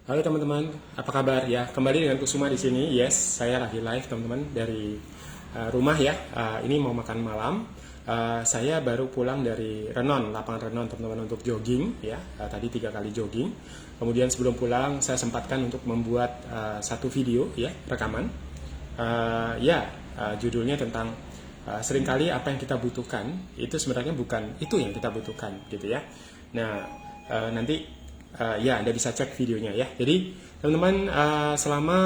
Halo teman-teman, apa kabar ya? Kembali dengan Kusuma di sini. Yes, saya lagi live teman-teman dari rumah ya. Ini mau makan malam. Saya baru pulang dari Renon, lapangan Renon teman-teman untuk jogging ya. Tadi 3 kali jogging. Kemudian sebelum pulang saya sempatkan untuk membuat satu video ya, rekaman. Judulnya tentang seringkali apa yang kita butuhkan itu sebenarnya bukan itu yang kita butuhkan gitu ya. Nah, nanti Anda bisa cek videonya ya. Jadi teman-teman, selama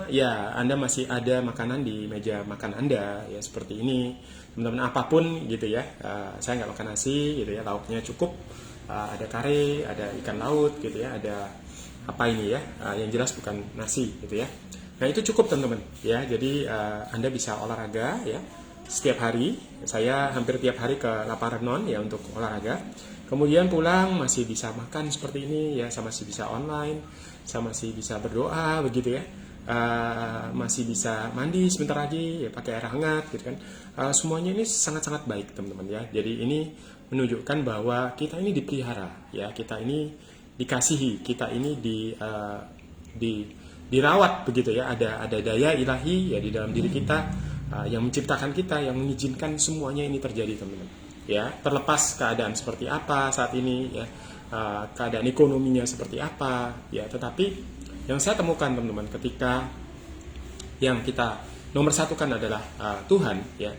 ya Anda masih ada makanan di meja makan Anda ya seperti ini, teman-teman apapun gitu ya. Saya nggak makan nasi gitu ya, lauknya cukup, ada kare, ada ikan laut gitu ya, ada apa ini ya, yang jelas bukan nasi gitu ya. Nah itu cukup teman-teman ya. Jadi Anda bisa olahraga ya setiap hari. Saya hampir tiap hari ke lapangan Renon ya untuk olahraga. Kemudian pulang masih bisa makan seperti ini ya, saya masih bisa online, saya masih bisa berdoa begitu ya. Masih bisa mandi sebentar lagi ya pakai air hangat gitu kan. Semuanya ini sangat-sangat baik teman-teman ya. Jadi ini menunjukkan bahwa kita ini dipelihara ya, kita ini dikasihi, kita ini dirawat begitu ya. Ada daya ilahi ya di dalam diri kita, yang menciptakan kita, yang mengizinkan semuanya ini terjadi teman-teman ya, terlepas keadaan seperti apa saat ini ya, keadaan ekonominya seperti apa ya, tetapi yang saya temukan teman-teman, ketika yang kita nomor satukan adalah Tuhan ya,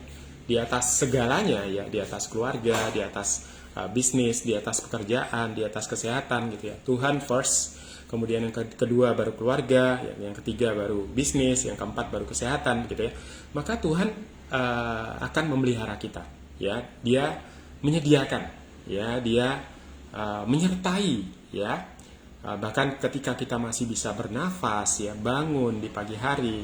di atas segalanya ya, di atas keluarga, di atas bisnis, di atas pekerjaan, di atas kesehatan gitu ya, Tuhan first. Kemudian yang kedua baru keluarga, yang ketiga baru bisnis, yang keempat baru kesehatan gitu ya. Maka Tuhan akan memelihara kita ya, dia menyediakan ya, dia menyertai ya. Bahkan ketika kita masih bisa bernafas ya, bangun di pagi hari,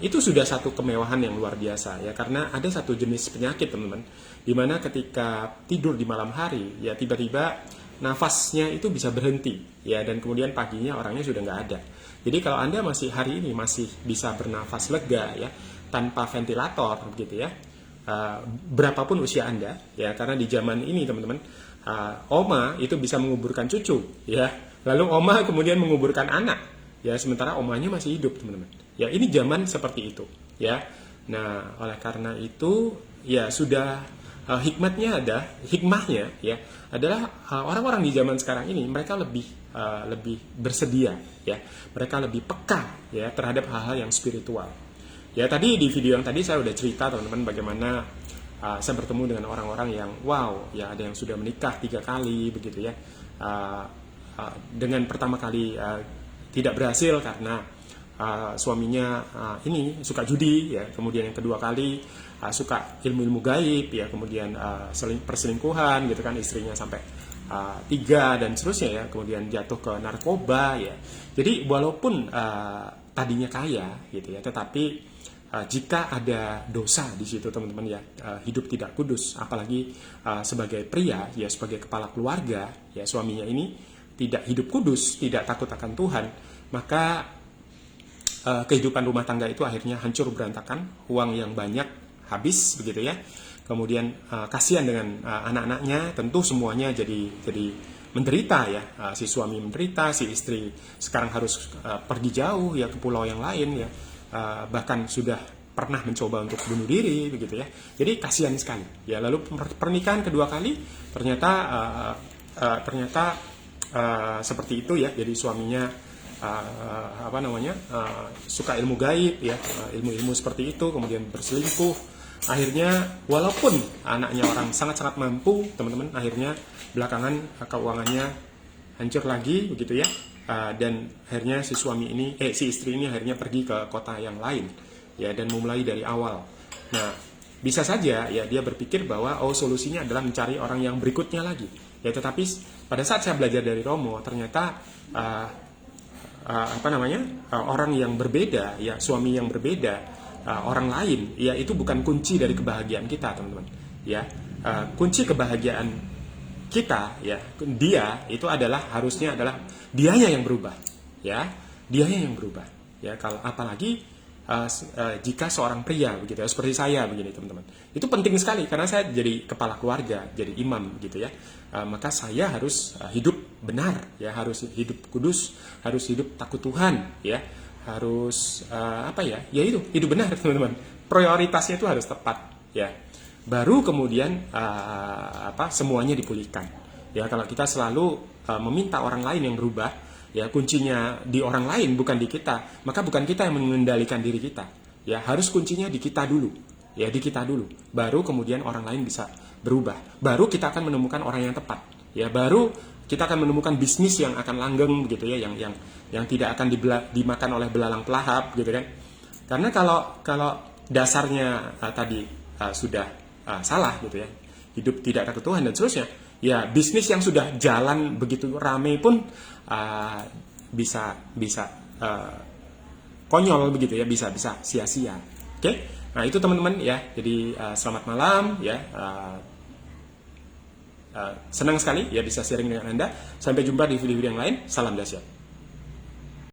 itu sudah satu kemewahan yang luar biasa ya, karena ada satu jenis penyakit teman-teman, dimana ketika tidur di malam hari ya, tiba-tiba nafasnya itu bisa berhenti ya, dan kemudian paginya orangnya sudah nggak ada. Jadi kalau Anda masih hari ini masih bisa bernafas lega ya, tanpa ventilator begitu ya, berapapun usia Anda ya, karena di zaman ini teman-teman, oma itu bisa menguburkan cucu ya, lalu oma kemudian menguburkan anak ya, sementara omanya masih hidup teman-teman ya. Ini zaman seperti itu ya. Nah oleh karena itu ya sudah, hikmahnya ya adalah, orang-orang di zaman sekarang ini mereka lebih bersedia ya, mereka lebih peka ya terhadap hal-hal yang spiritual. Ya tadi di video yang tadi saya udah cerita teman-teman bagaimana saya bertemu dengan orang-orang yang wow ya, ada yang sudah menikah 3 kali begitu ya. Dengan pertama kali tidak berhasil karena suaminya ini suka judi ya, kemudian yang kedua kali suka ilmu-ilmu gaib ya, kemudian perselingkuhan gitu kan, istrinya sampai 3 dan seterusnya ya, kemudian jatuh ke narkoba ya. Jadi walaupun tadinya kaya gitu ya, tetapi jika ada dosa di situ teman-teman ya, hidup tidak kudus, apalagi sebagai pria ya, sebagai kepala keluarga ya, suaminya ini tidak hidup kudus, tidak takut akan Tuhan, maka kehidupan rumah tangga itu akhirnya hancur berantakan, uang yang banyak habis begitu ya. Kemudian kasihan dengan anak-anaknya, tentu semuanya jadi menderita ya. Si suami menderita, si istri sekarang harus pergi jauh ya ke pulau yang lain ya. Bahkan sudah pernah mencoba untuk bunuh diri begitu ya. Jadi kasihan sekali ya. Lalu pernikahan kedua kali ternyata seperti itu ya. Jadi suaminya suka ilmu gaib ya, ilmu-ilmu seperti itu, kemudian berselingkuh. Akhirnya walaupun anaknya orang sangat-sangat mampu teman-teman, akhirnya belakangan keuangannya hancur lagi begitu ya. Dan akhirnya si istri ini akhirnya pergi ke kota yang lain ya, dan memulai dari awal. Nah bisa saja ya dia berpikir bahwa solusinya adalah mencari orang yang berikutnya lagi ya, tetapi pada saat saya belajar dari Romo ternyata orang yang berbeda ya, suami yang berbeda, orang lain ya, itu bukan kunci dari kebahagiaan kita teman-teman ya. Kunci kebahagiaan kita ya, dia itu harusnya adalah dianya yang berubah ya, dianya yang berubah ya. Kalau apalagi jika seorang pria begitu ya, seperti saya begini teman-teman, itu penting sekali karena saya jadi kepala keluarga, jadi imam gitu ya. Maka saya harus hidup benar ya, harus hidup kudus, harus hidup takut Tuhan ya, harus apa ya, ya itu hidup benar teman-teman. Prioritasnya itu harus tepat ya. Baru kemudian semuanya dipulihkan ya. Kalau kita selalu meminta orang lain yang berubah, ya kuncinya di orang lain bukan di kita, maka bukan kita yang mengendalikan diri kita ya, harus kuncinya di kita dulu ya, di kita dulu, baru kemudian orang lain bisa berubah, baru kita akan menemukan orang yang tepat ya, baru kita akan menemukan bisnis yang akan langgeng gitu ya, yang tidak akan dimakan oleh belalang pelahap gitu kan. Karena kalau dasarnya tadi sudah salah gitu ya, hidup tidak takut Tuhan dan seterusnya, ya bisnis yang sudah jalan begitu ramai pun bisa konyol begitu ya, bisa sia-sia. Oke, nah itu teman-teman ya. Jadi selamat malam ya. Senang sekali ya bisa sharing dengan Anda. Sampai jumpa di video-video yang lain. Salam dahsyat.